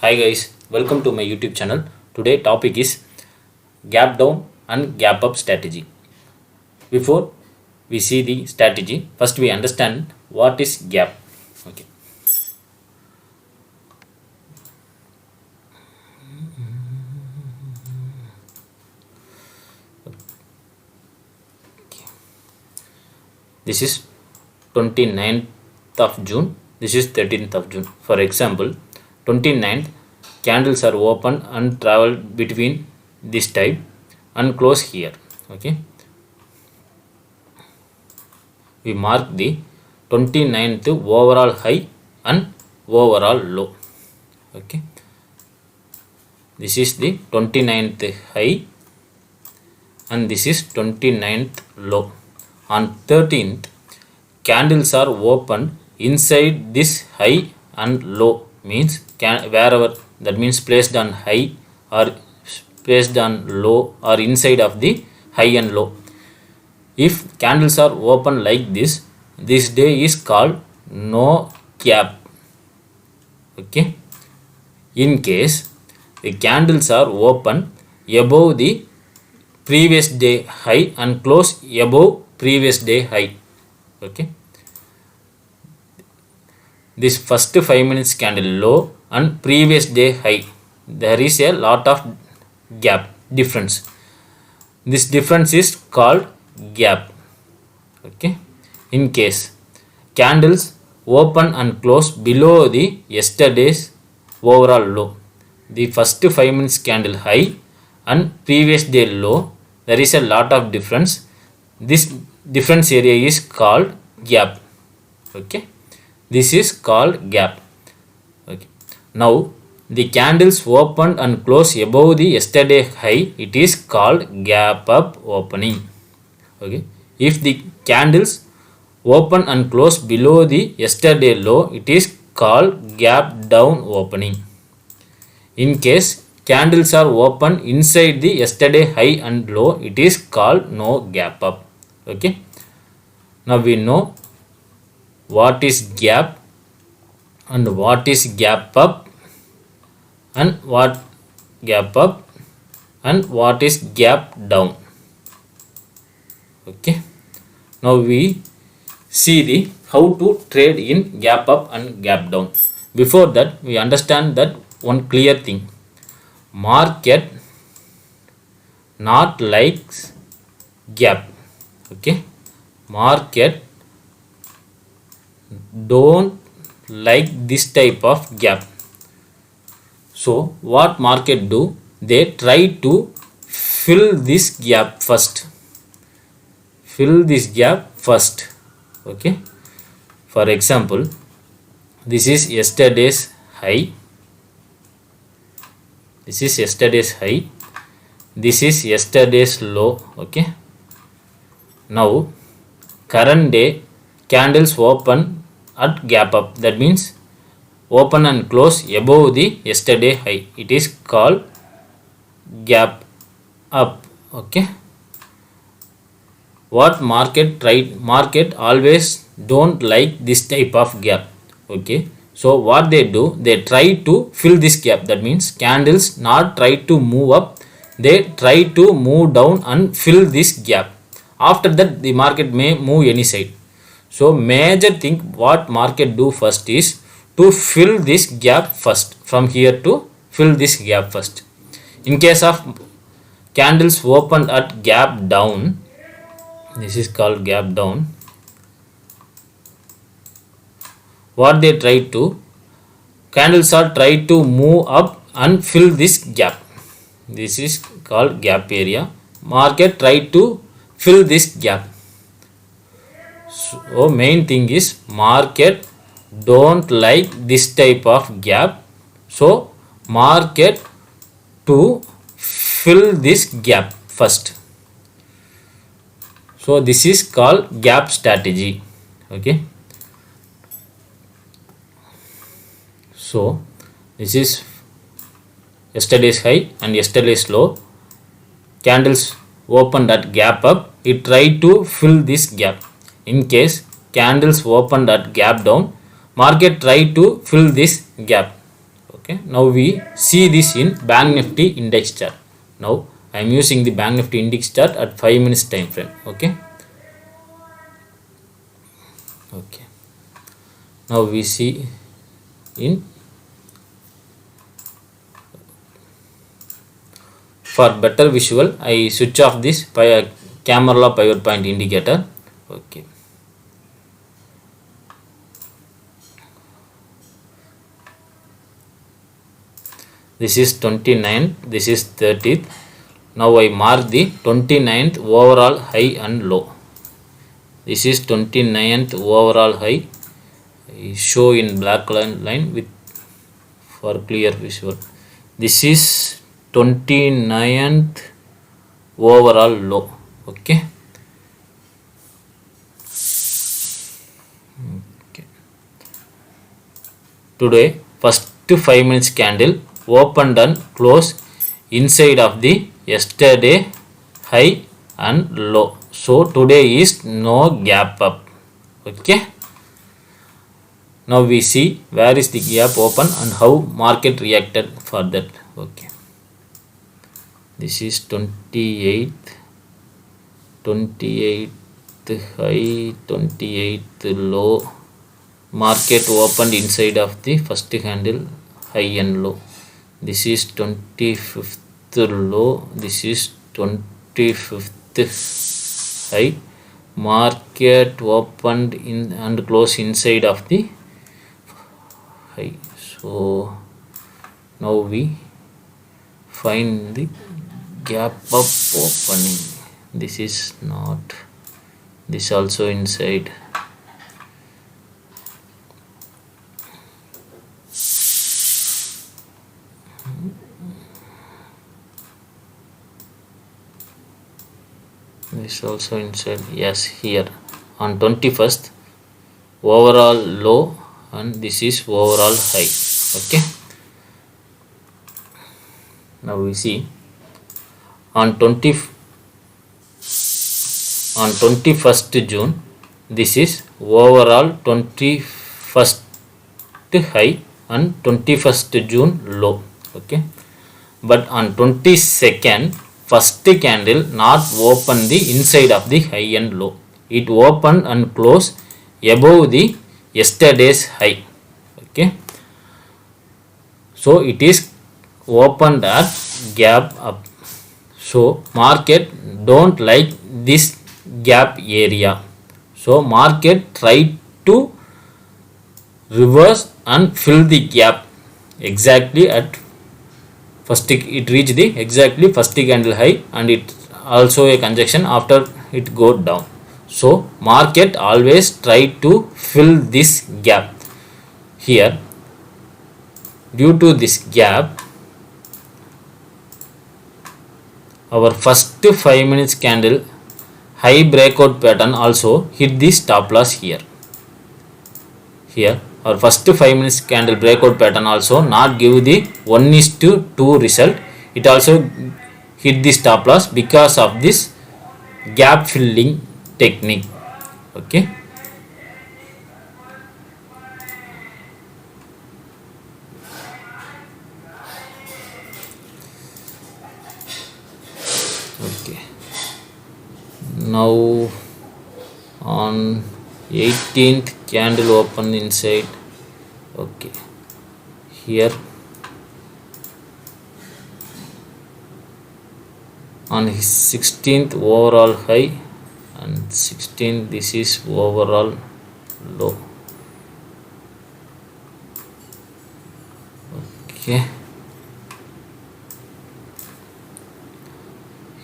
Hi guys, welcome to my YouTube channel. Today topic is gap down and gap up strategy. Before we see the strategy, first we understand what is gap. Okay. This is 29th of June. This is 13th of June. For example, 29th candles are open and travel between this type and close here. Okay. We mark the 29th overall high and overall low. Okay. This is the 29th high and this is 29th low. On 13th, candles are opened inside this high and low, means wherever, that means placed on high or placed on low or inside of the high and low. If candles are open like this day is called no gap. Okay. In case the candles are open above the previous day high and close above previous day high. Okay. This first 5 minutes candle low and previous day high, there is a lot of gap difference. This difference is called gap. Okay. In case candles open and close below the yesterday's overall low, the first 5 minutes candle high and previous day low, there is a lot of difference. This difference area is called gap. Okay. This is called gap. Okay. Now the candles opened and closed above the yesterday high, it is called gap up opening. Okay. If the candles open and close below the yesterday low, it is called gap down opening. In case candles are open inside the yesterday high and low, it is called no gap up. Okay. Now we know what is gap and what is gap up and what gap up and what is gap down. Okay. Now we see the how to trade in gap up and gap down. Before that, we understand that one clear thing. Market not likes gap. Okay. Market don't like this type of gap. So what market do? They try to fill this gap first. Fill this gap first. Okay. For example, this is yesterday's high. This is yesterday's high. This is yesterday's low. Okay. Now current day candles open at gap up, that means open and close above the yesterday high, it is called gap up. Okay. What market always don't like this type of gap. Okay. So what they do, they try to fill this gap, that means candles not try to move up, they try to move down and fill this gap. After that the market may move any side. So major thing what market do first is to fill this gap first. From here to fill this gap first. In case of candles opened at gap down, this is called gap down. What they try to, candles are try to move up and fill this gap. This is called gap area. Market try to fill this gap. So main thing is market don't like this type of gap. So market to fill this gap first. So this is called gap strategy. Okay. So this is yesterday's high and yesterday's low. Candles opened at gap up, it tried to fill this gap. In case candles opened at gap down, market try to fill this gap. Okay, now we see this in Bank Nifty index chart. Now I am using the Bank Nifty index chart at 5 minutes time frame. Okay, now we see in, for better visual I switch off this camera law pivot point indicator. Okay, this is 29th, this is 30th. Now I mark the 29th overall high and low. This is 29th overall high. I show in black line with for clear visual. This is 29th overall low. Okay. Today first 5 minutes candle opened and closed inside of the yesterday high and low. So today is no gap up. Okay. Now we see where is the gap open and how market reacted for that. Okay. This is 28th high, 28th low. Market opened inside of the first candle high and low. This is 25th low. This is 25th high. Market opened in and closed inside of the high. So now we find the gap up opening. This is not, this also inside. This also inside. Yes, here on 21st overall low and this is overall high. Okay, now we see on 21st June, this is overall 21st high and 21st June low. Okay, but on 22nd first candle not open the inside of the high and low. It opened and closed above the yesterday's high. Okay, so it is opened at gap up. So market don't like this gap area. So market try to reverse and fill the gap exactly at first. It reached the exactly first candle high and it also a conjunction after it go down. So market always try to fill this gap. Here due to this gap, our first 5 minutes candle high breakout pattern also hit the stop loss here. Here our first 5 minutes candle breakout pattern also not give the 1:2 result. It also hit the stop loss because of this gap filling technique. Okay, now on 18th candle open inside. Okay, here on 16th overall high and 16th this is overall low. Okay,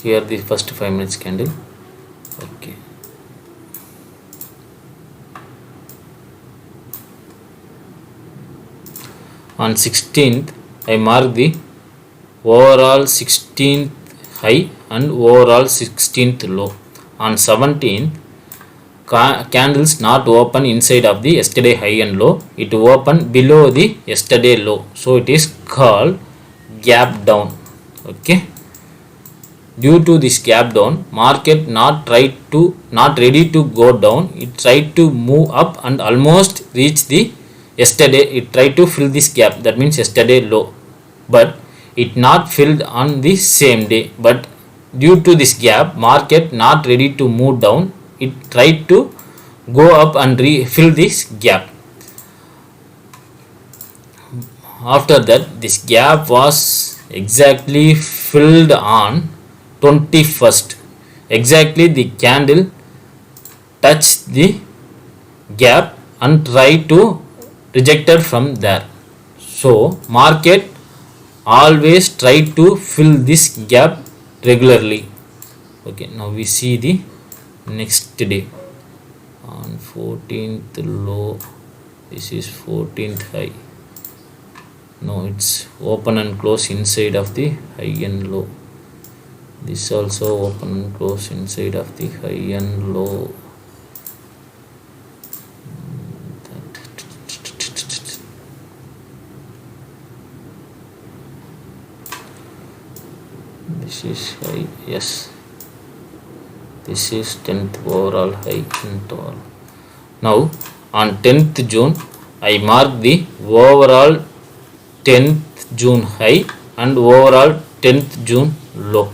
here the first 5 minutes candle. Okay, on 16th I mark the overall 16th high and overall 16th low. On 17th candles not open inside of the yesterday high and low. It open below the yesterday low. So it is called gap down. Okay, due to this gap down, market not ready to go down. It tried to move up and almost reach the yesterday it tried to fill this gap, that means yesterday low, but it not filled on the same day, but due to this gap market not ready to move down, it tried to go up and fill this gap. After that this gap was exactly filled on 21st, exactly the candle touched the gap and try to rejected from there. So market always try to fill this gap regularly. Okay, now we see the next day on 14th low. This is 14th high. No, it's open and close inside of the high and low. This also open and close inside of the high and low. This is high, yes. This is 10th overall high and all. Now on 10th June I mark the overall 10th June high and overall 10th June low.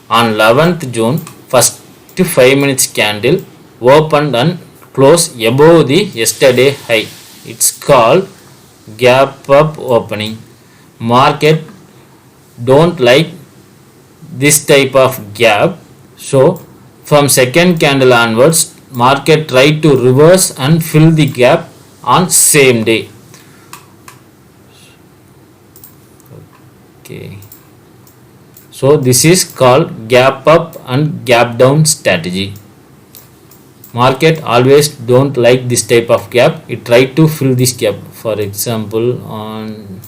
On 11th June first 5 minutes candle opened and closed above the yesterday high. It's called gap up opening. Market don't like this type of gap, so from second candle onwards market try to reverse and fill the gap on same day. Okay, so this is called gap up and gap down strategy. Market always don't like this type of gap, it try to fill this gap. For example, on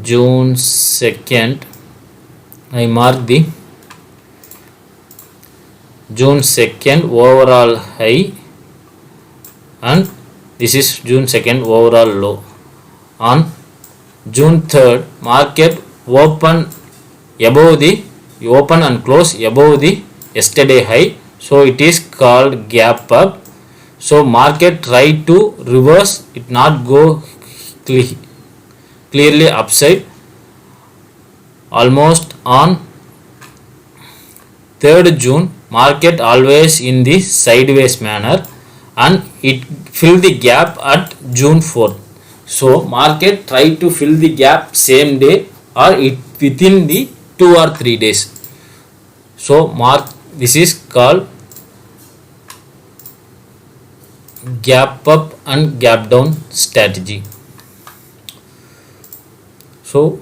June 2nd I mark the June 2nd overall high and this is June 2nd overall low. On June 3rd market open and close above the yesterday high, so it is called gap up. So market try to reverse, it not go clearly upside. Almost on 3rd June market always in the sideways manner and it fill the gap at June 4th. So market try to fill the gap same day or it within the 2 or 3 days. So this is called gap up and gap down strategy. So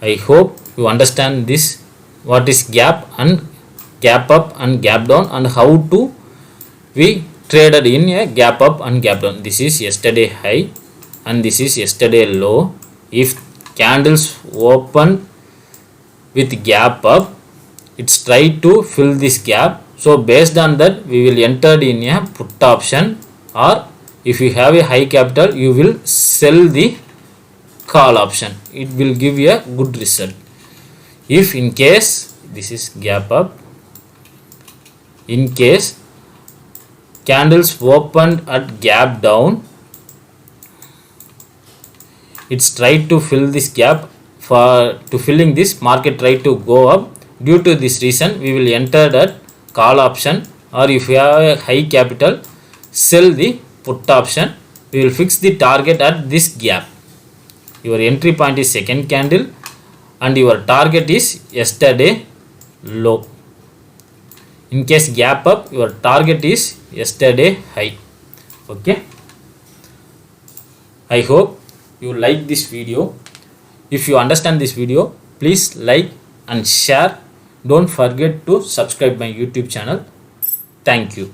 I hope you understand this, what is gap and gap up and gap down and how to we traded in a gap up and gap down. This is yesterday high and this is yesterday low. If candles open with gap up, it's try to fill this gap. So based on that we will enter in a put option, or if you have a high capital you will sell the call option. It will give you a good result. If in case this is gap up, in case candles opened at gap down, it's try to fill this gap. For to filling this, market try to go up. Due to this reason we will enter that call option, or if you have a high capital sell the put option. We will fix the target at this gap. Your entry point is second candle and your target is yesterday low. In case gap up, your target is yesterday high. Okay, I hope you like this video. If you understand this video, please like and share. Don't forget to subscribe my YouTube channel. Thank you.